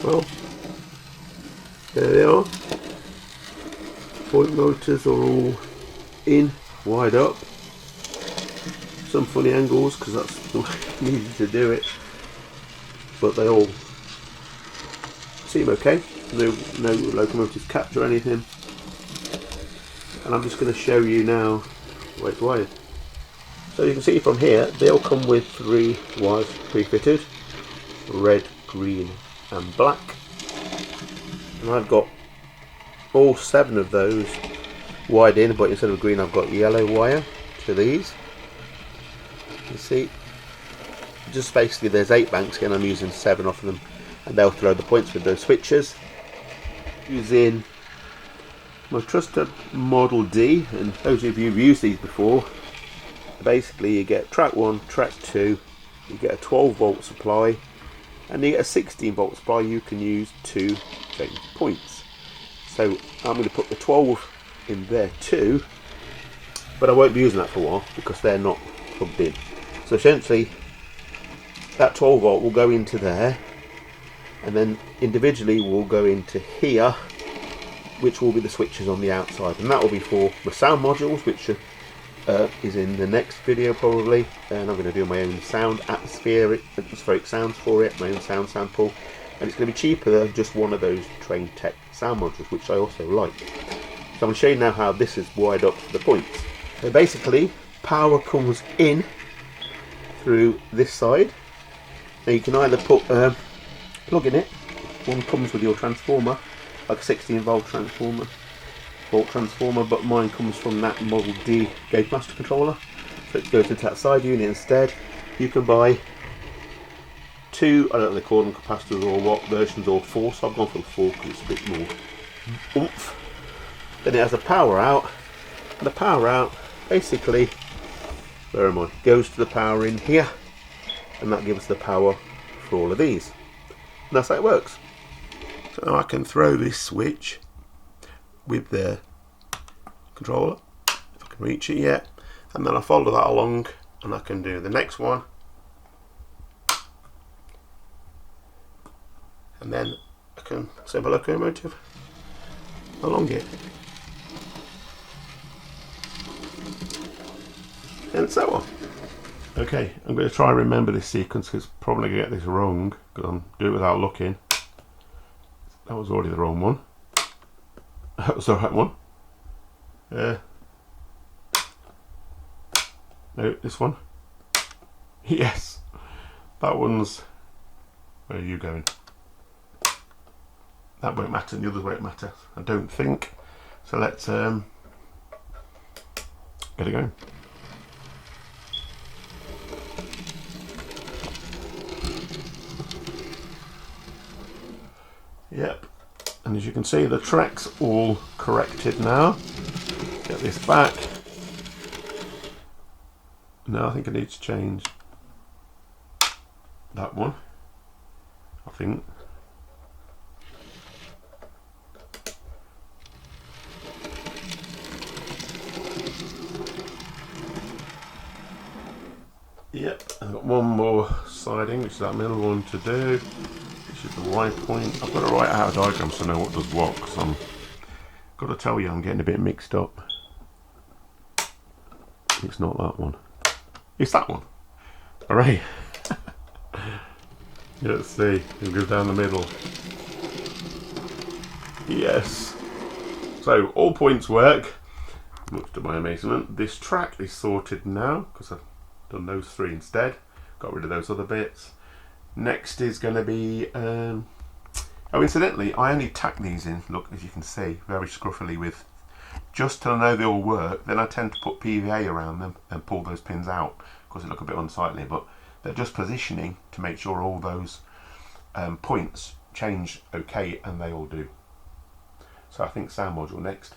Well, there they are. Point motors are all in, wide up. Some funny angles because that's the way I needed to do it, but they all seem okay. No locomotive catch or anything. And I'm just going to show you now where it's wired. So you can see from here they all come with 3 wires pre-fitted, red, green and black, and I've got all 7 of those wired in, but instead of green I've got yellow wire to these. You see, just basically there's 8 banks here and I'm using 7 of them, and they'll throw the points with those switches. Using my trusted Model D, and those of you who've used these before, basically you get track 1, track 2, you get a 12 volt supply and you get a 16 volt supply you can use to change points. So I'm going to put the 12 in there too, but I won't be using that for a while because they're not plugged in. So essentially that 12 volt will go into there, and then individually will go into here, which will be the switches on the outside, and that will be for the sound modules, which is in the next video probably. And I'm going to do my own sound atmospheric sounds for it, my own sound sample, and it's going to be cheaper than just one of those Train Tech sound modules, which I also like. So I'm going to show you now how this is wired up to the points. So basically power comes in through this side. Now you can either put plug in it. One comes with your transformer, like a 16 volt transformer, but mine comes from that Model D gauge master controller, so it goes into that side unit instead. You can buy 2, I don't know what they call them, capacitors or what versions, or 4, so I've gone for the 4 because it's a bit more oomph. Then it has a power out, and the power out basically, where am I, goes to the power in here, and that gives the power for all of these, and that's how it works. So now I can throw this switch with the controller, if I can reach it yet, and then I follow that along and I can do the next one, and then I can send a locomotive along it, and so on. Okay, I'm going to try and remember this sequence because I'm probably going to get this wrong because I'm doing it without looking. That was already the wrong one. That was the right one. No, this one. Yes, that one's. Where are you going? That won't matter, and the others won't matter, I don't think. So let's get it going. Yep, and as you can see the track's all corrected now. Get this back. Now I think I need to change that one, I think. Yep, I've got one more siding, which is that middle one to do. Which is the Y point. I've got to write out a diagram so I know what does what, because I'm got to tell you I'm getting a bit mixed up. It's not that one. It's that one. Alright. Let's see. It goes down the middle. Yes. So all points work, much to my amazement. This track is sorted now because I've done those 3 instead. Got rid of those other bits. Next is going to be, oh incidentally, I only tack these in, look, as you can see, very scruffily with, just till I know they all work, then I tend to put PVA around them and pull those pins out, because they look a bit unsightly, but they're just positioning to make sure all those points change okay, and they all do. So I think sound module next.